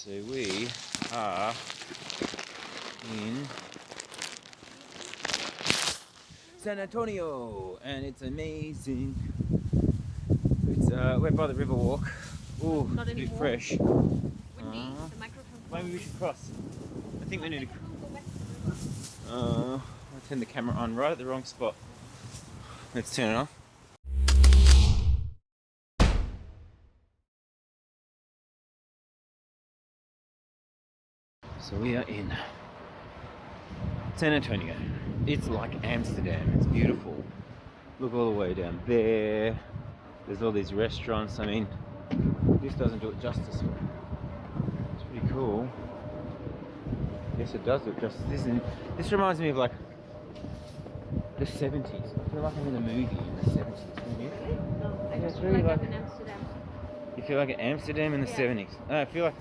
So we are in San Antonio, and it's amazing. It's we're by the Riverwalk. Ooh, Not it's a bit anymore. fresh. Windy. The microphone. Maybe we should cross. I think we need to. Go back to the river. I turned the camera on right at the wrong spot. Let's turn it on. So we are in San Antonio. It's like Amsterdam. It's beautiful. Look all the way down there. There's all these restaurants. I mean, this doesn't do it justice. It's pretty cool. Yes, it does do it justice. This reminds me of like the 70s. I feel like I'm in a movie in the 70s. Don't you? No, I Yeah, just it's feel really like like- I'm in Amsterdam. You feel like Amsterdam in the Yeah. 70s. I feel like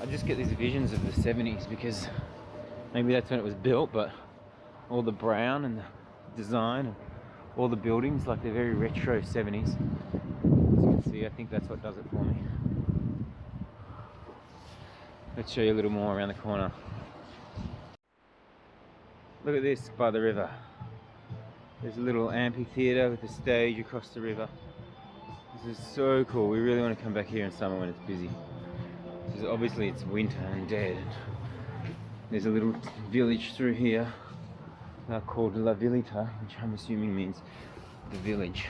I just get these visions of the 70s because maybe that's when it was built, but all the brown and the design and all the buildings, like they're very retro 70s. As you can see, I think that's what does it for me. Let's show you a little more around the corner. Look at this by the river. There's a little amphitheatre with a stage across the river. This is so cool. We really want to come back here in summer when it's busy. Because obviously it's winter and dead. There's a little village through here called La Villita, which I'm assuming means the village.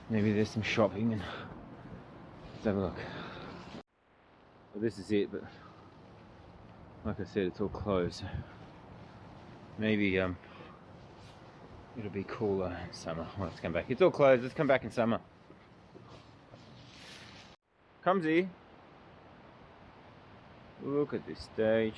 Maybe there's some shopping and let's have a look. Well, this is it, but like I said, it's all closed. Maybe it'll be cooler in summer. Well, let's come back. It's all closed. Let's come back in summer. Comesy. Look at this stage.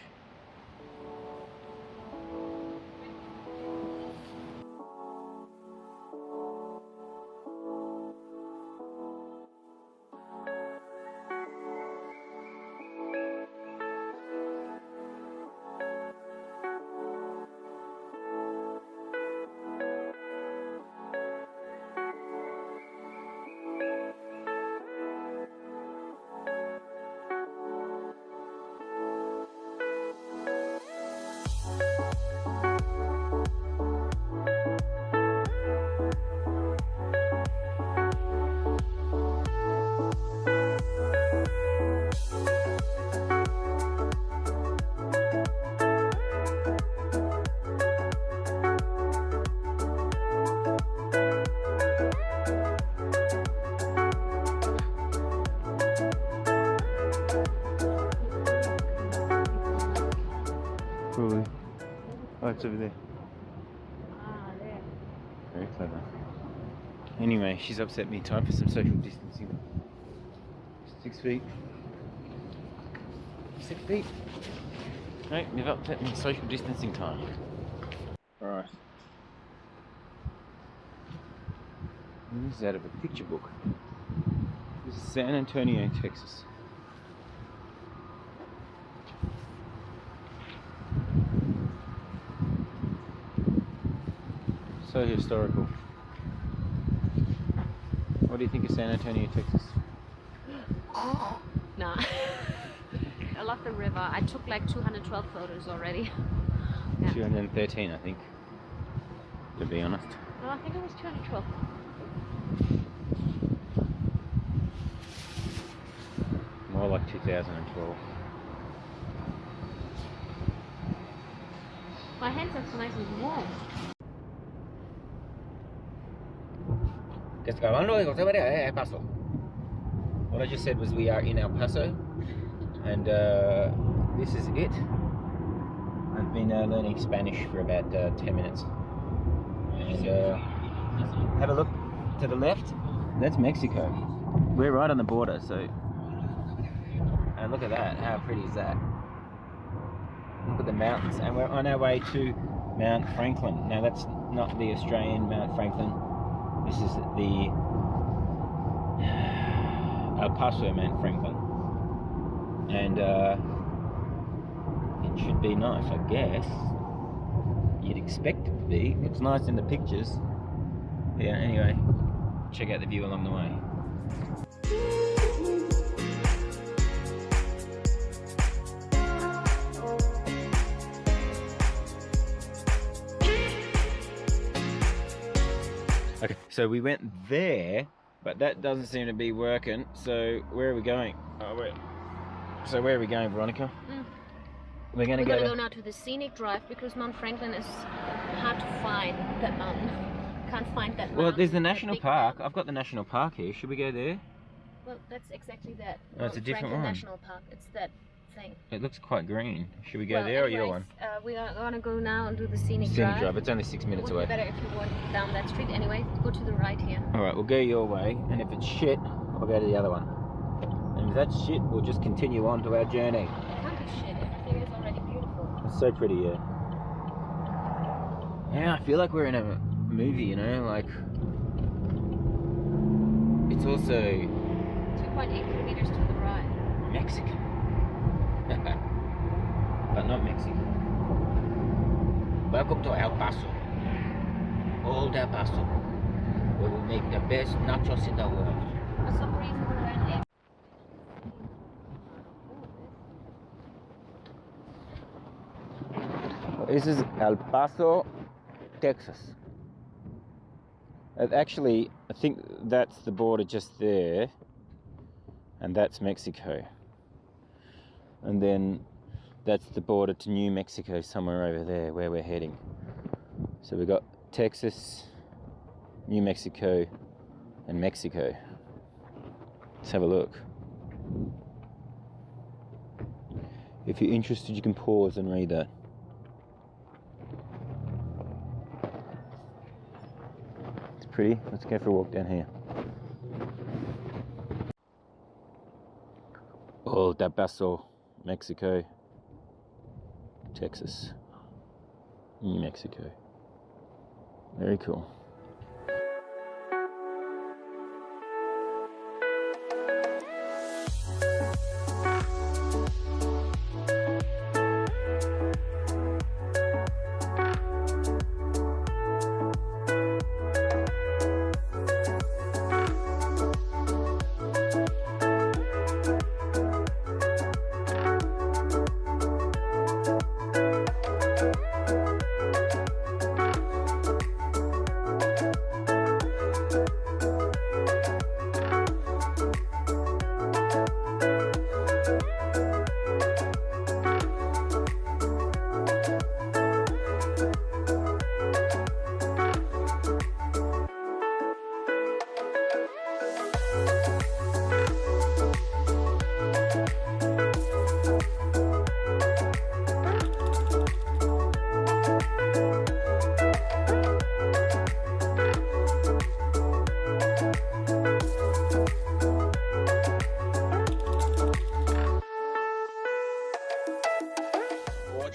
Probably. Oh, it's over there. Ah, there. Very clever. Anyway, she's upset me. Time for some social distancing. 6 feet. 6 feet. No, you've upset me. Social distancing time. Alright. This is out of a picture book. This is San Antonio, Texas. So historical. What do you think of San Antonio, Texas? Nah. I love the river. I took like 212 photos already. Yeah. 213, I think. To be honest. No, I think it was 212. More like 2012. My hands are so nice and warm. El Paso. What I just said was we are in El Paso, and this is it. I've been learning Spanish for about 10 minutes. And have a look to the left. That's Mexico. We're right on the border, so. And look at that. How pretty is that? Look at the mountains, and we're on our way to Mount Franklin. Now that's not the Australian Mount Franklin. This is the El Paso Mount Franklin, and it should be nice, I guess. You'd expect it to be. Looks nice in the pictures. Yeah. Anyway, check out the view along the way. So we went there, but that doesn't seem to be working. So where are we going? So where are we going, Veronica? We're gonna go now to the scenic drive because Mount Franklin is hard to find. That mountain. Can't find that mountain. Well, there's the national park. Mountain. I've got the national park here. Should we go there? Well, that's exactly that. Oh, it's a different Franklin one. National Park. It's that thing. It looks quite green. Should we go there or your one? We are gonna go now and do the scenic Scenic drive. drive. It's only 6 minutes It would away. be better if you walk down that street. Anyway, go to the right here. All right, we'll go your way, and if it's shit, I'll go to the other one. And if that's shit, we'll just continue on to our journey. It can't be shit. Everything is already beautiful. It's so pretty, yeah. Yeah, I feel like we're in a movie, you know, like it's also 2.8 kilometers to the right. Mexican. But not Mexican. Welcome to El Paso. Old El Paso. Where we make the best nachos in the world. For some reason, we're in This is El Paso, Texas. Actually, I think that's the border just there, and that's Mexico. And then that's the border to New Mexico, somewhere over there where we're heading. So we've got Texas, New Mexico, and Mexico. Let's have a look. If you're interested, you can pause and read that. It's pretty. Let's go for a walk down here. Old El Paso, Mexico, Texas, New Mexico. Very cool.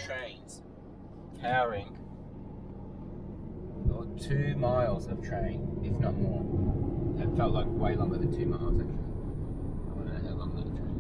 Trains powering 2 miles of train, if not more. It felt like way longer than 2 miles actually. I don't know how long that train is.